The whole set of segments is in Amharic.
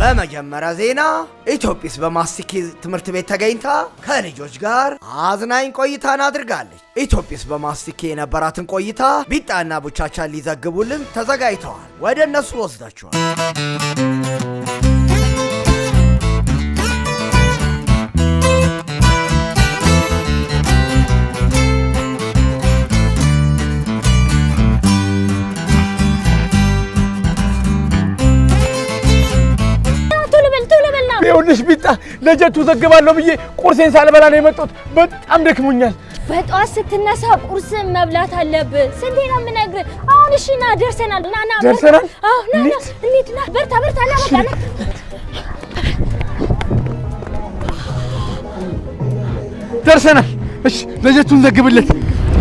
በመጀመሪያ ዜና ኢትዮጵያስ በማስቲኪ ትምህርት ቤት ተገኝታ ከልጆች ጋር አዝናኝ ቆይታን አድርጋለች። ኢትዮጵያስ በማስቲኪ የነበራትን ቆይታ ቢጣና ቡቻቻ ሊዘግቡልን ተዘጋጅተዋል። ወደ እነሱ ወስዳቸዋል። ይኸውልሽ ቢጣ ለጀቱ ዘግባለሁ ብዬ ቁርሴን ሳልበላ ነው የመጣሁት። በጣም ደክሞኛል። በጧት ስትነሳ ቁርስን መብላት አለብህ። ስንቴ ነው የምነግርህ? አሁን እሺ ና ደርሰናል። ና ደርሰናል? አዎ ና እንሂድ። ና በርታ ና በቃ ና። ደርሰናል። እሺ ለጀቱን ዘግብለት።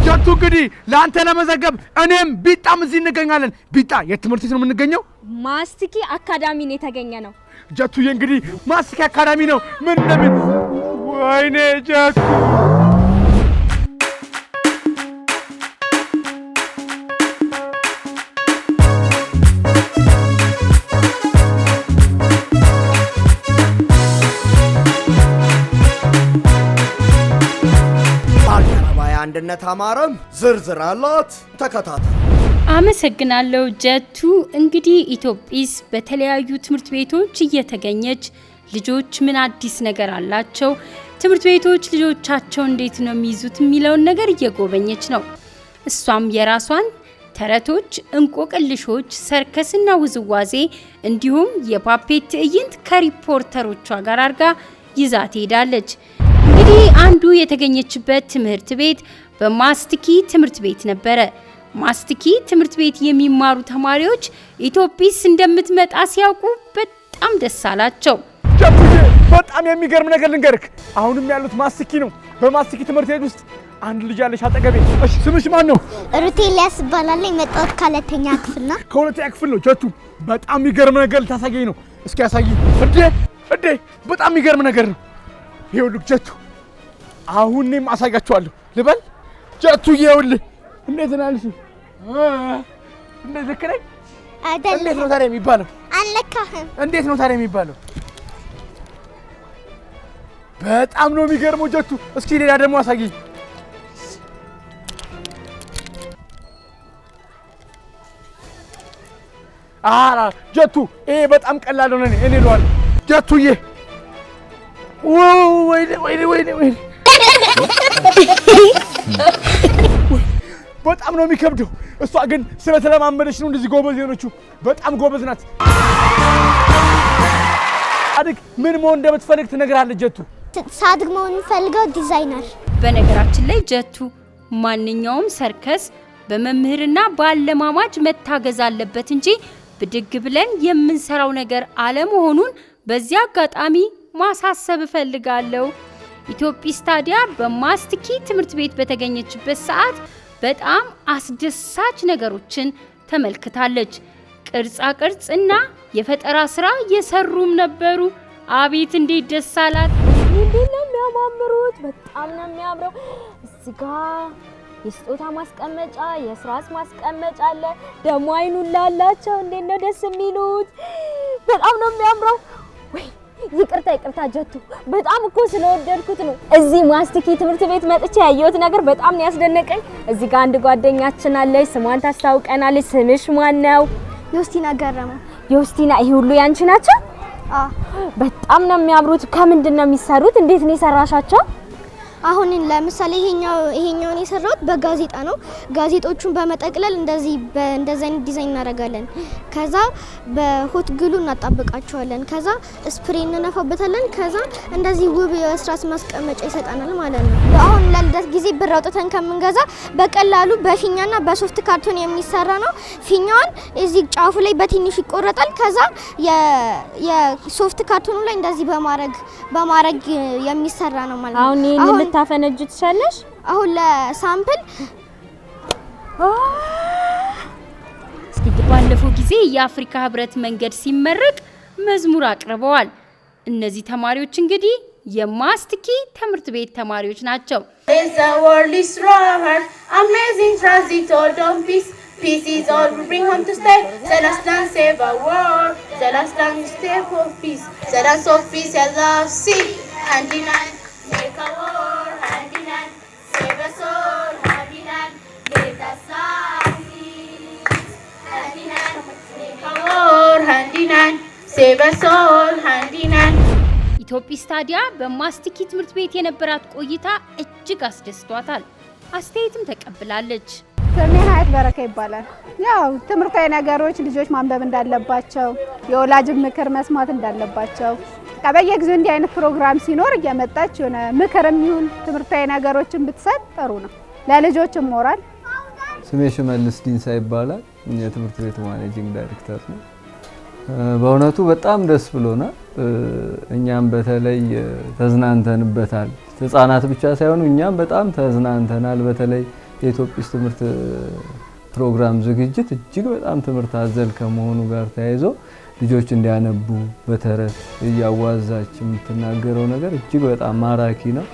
ጀቱ እንግዲህ ለአንተ ለመዘገብ እኔም ቢጣም እዚህ እንገኛለን። ቢጣ የትምህርት ቤት ነው የምንገኘው? ማስቲኪ አካዳሚ ነው የተገኘ ነው። ጀቱዬ እንግዲህ ማስቲኪ አካዳሚ ነው። ምን እንደምን ወይኔ ጀቱ አንድነት አማረም ዝርዝር አላት። ተከታታይ አመሰግናለሁ ጀቱ። እንግዲህ ኢትዮጵያስ በተለያዩ ትምህርት ቤቶች እየተገኘች ልጆች ምን አዲስ ነገር አላቸው፣ ትምህርት ቤቶች ልጆቻቸው እንዴት ነው የሚይዙት የሚለውን ነገር እየጎበኘች ነው። እሷም የራሷን ተረቶች፣ እንቆቅልሾች፣ ሰርከስና ውዝዋዜ እንዲሁም የፓፔት ትዕይንት ከሪፖርተሮቿ ጋር አድርጋ ይዛ ትሄዳለች። እንግዲህ አንዱ የተገኘችበት ትምህርት ቤት በማስቲኪ ትምህርት ቤት ነበረ። ማስቲኪ ትምህርት ቤት የሚማሩ ተማሪዎች ኢትዮጵያስ እንደምትመጣ ሲያውቁ በጣም ደስ አላቸው። በጣም የሚገርም ነገር ልንገርክ። አሁንም ያሉት ማስቲኪ ነው። በማስቲኪ ትምህርት ቤት ውስጥ አንድ ልጅ አለሽ አጠገቤ። እሺ ስምሽ ማን ነው? ሩቴሊያስ ይባላል። የመጣሁት ከሁለተኛ ክፍል ነው። ከሁለተኛ ክፍል ነው። ጀቱ በጣም የሚገርም ነገር ልታሳየኝ ነው። እስኪ ያሳየኝ። እዴ በጣም የሚገርም ነገር ነው። ይኸውልህ ጀቱ አሁን እኔም አሳያችኋለሁ። ልበል ጀቱ ይኸውልህ። እንዴት ናልሽ? እንዴት ልክ ነኝ? እንዴት ነው ታዲያ የሚባለው? አልለካህም። እንዴት ነው ታዲያ የሚባለው? በጣም ነው የሚገርመው ጀቱ። እስኪ ሌላ ደግሞ አሳየኝ። ጀቱ ይሄ በጣም ቀላል ነው። እኔ እለዋለሁ ጀቱዬ። ወይኔ በጣም ነው የሚከብደው። እሷ ግን ስለተለማመደች ነው እንደዚህ ጎበዝ የሆነችው። በጣም ጎበዝ ናት። አድግ ምን መሆን እንደምትፈልግ ትነግራለች ጀቱ። ሳድግ መሆን የምፈልገው ዲዛይነር። በነገራችን ላይ ጀቱ ማንኛውም ሰርከስ በመምህርና ባለማማጅ መታገዝ አለበት እንጂ ብድግ ብለን የምንሰራው ነገር አለመሆኑን በዚህ አጋጣሚ ማሳሰብ እፈልጋለሁ። ኢትዮጵያስ ታዲያ በማስቲኪ ትምህርት ቤት በተገኘችበት ሰዓት በጣም አስደሳች ነገሮችን ተመልክታለች። ቅርጻ ቅርጽና የፈጠራ ስራ የሰሩም ነበሩ። አቤት እንዴት ደስ አላት! እንዴት ነው የሚያማምሩት! በጣም ነው የሚያምረው። እዚህ ጋር የስጦታ ማስቀመጫ፣ የስራስ ማስቀመጫ አለ። ደሞ አይኑን ላላቸው እንዴት ነው ደስ የሚሉት! በጣም ነው የሚያምረው። ወይ ይቅርታ ጀቱ፣ በጣም እኮ ስለወደድኩት ነው እዚህ ማስቲኪ ትምህርት ቤት መጥቼ ያየሁት ነገር በጣም ነው ያስደነቀኝ። እዚህ ጋር አንድ ጓደኛችን አለች፣ ስሟን ታስታውቀናለች። ስምሽ ማን ነው? ዮስቲና ገረመ። ዮስቲና፣ ይሄ ሁሉ ያንቺ ናቸው? በጣም ነው የሚያምሩት። ከምንድን ነው የሚሰሩት? እንዴት ነው የሰራሻቸው? አሁን ለምሳሌ ይሄኛውን የሰራሁት በጋዜጣ ነው። ጋዜጦቹን በመጠቅለል እንደዚህ አይነት ዲዛይን እናደርጋለን። ከዛ በሆት ግሉ እናጣብቃቸዋለን። ከዛ ስፕሬይ እንነፋበታለን። ከዛ እንደዚህ ውብ የስራስ ማስቀመጫ ይሰጣናል ማለት ነው። አሁን ለልደት ጊዜ ብር አውጥተን ከምንገዛ በቀላሉ በፊኛና በሶፍት ካርቶን የሚሰራ ነው። ፊኛውን እዚህ ጫፉ ላይ በትንሹ ይቆረጣል። ከዛ የሶፍት ካርቶኑ ላይ እንደዚህ በማረግ የሚሰራ ነው ማለት ነው። አሁን ታፈነጁ ትሻለሽ። አሁን ለሳምፕል እስኪ ባለፈው ጊዜ የአፍሪካ ህብረት መንገድ ሲመረቅ መዝሙር አቅርበዋል። እነዚህ ተማሪዎች እንግዲህ የማስቲኪ ትምህርት ቤት ተማሪዎች ናቸው። Peace is all we bring home to stay. Let us dance, save our world. the last time step of peace, the dance of peace and love. Sing hand in hand, make a war hand in hand, save us all hand in hand, let us succeed. Hand in hand, make a war hand in hand, save us all hand in hand. ኢትዮጲስ ታዲያ በማስቲኪ ትምህርት ቤት የነበራት ቆይታ እጅግ አስደስቷታል። አስተያየትም ተቀብላለች። ስሜ ሀያት በረካ ይባላል። ያው ትምህርታዊ ነገሮች ልጆች ማንበብ እንዳለባቸው፣ የወላጅ ምክር መስማት እንዳለባቸው፣ በየጊዜው እንዲህ አይነት ፕሮግራም ሲኖር እየመጣች የሆነ ምክርም ይሁን ትምህርታዊ ነገሮችን ብትሰጥ ጥሩ ነው ለልጆችም ሞራል። ስሜ ሽመልስ ዲንሳ ይባላል። የትምህርት ቤቱ ማኔጂንግ ዳይሬክተር ነው። በእውነቱ በጣም ደስ ብሎናል። እኛም በተለይ ተዝናንተንበታል። ህፃናት ብቻ ሳይሆኑ እኛም በጣም ተዝናንተናል። በተለይ የኢትዮጲስ ትምህርት ፕሮግራም ዝግጅት እጅግ በጣም ትምህርት አዘል ከመሆኑ ጋር ተያይዞ ልጆች እንዲያነቡ በተረት እያዋዛች የምትናገረው ነገር እጅግ በጣም ማራኪ ነው፣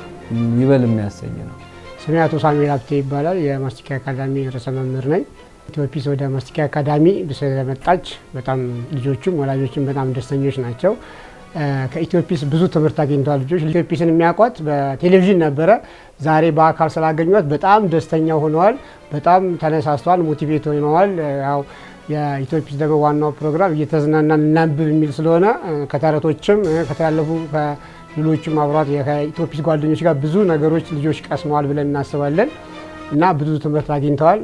ይበል የሚያሰኝ ነው። ስሜ አቶ ሳሙኤል ሀብቴ ይባላል። የማስቲኪ አካዳሚ ርዕሰ መምህር ነኝ። ኢትዮጲስ ወደ ማስቲኪ አካዳሚ ስለመጣች በጣም ልጆቹም ወላጆችም በጣም ደስተኞች ናቸው። ከኢትዮጲስ ብዙ ትምህርት አግኝተዋል ልጆች። ኢትዮጲስን የሚያውቋት በቴሌቪዥን ነበረ። ዛሬ በአካል ስላገኟት በጣም ደስተኛ ሆነዋል። በጣም ተነሳስተዋል፣ ሞቲቬት ሆነዋል። ያው የኢትዮጲስ ደግሞ ዋናው ፕሮግራም እየተዝናናን እናንብብ የሚል ስለሆነ ከተረቶችም ከተላለፉ ከሌሎችም አብሯት ከኢትዮጲስ ጓደኞች ጋር ብዙ ነገሮች ልጆች ቀስመዋል ብለን እናስባለን እና ብዙ ትምህርት አግኝተዋል።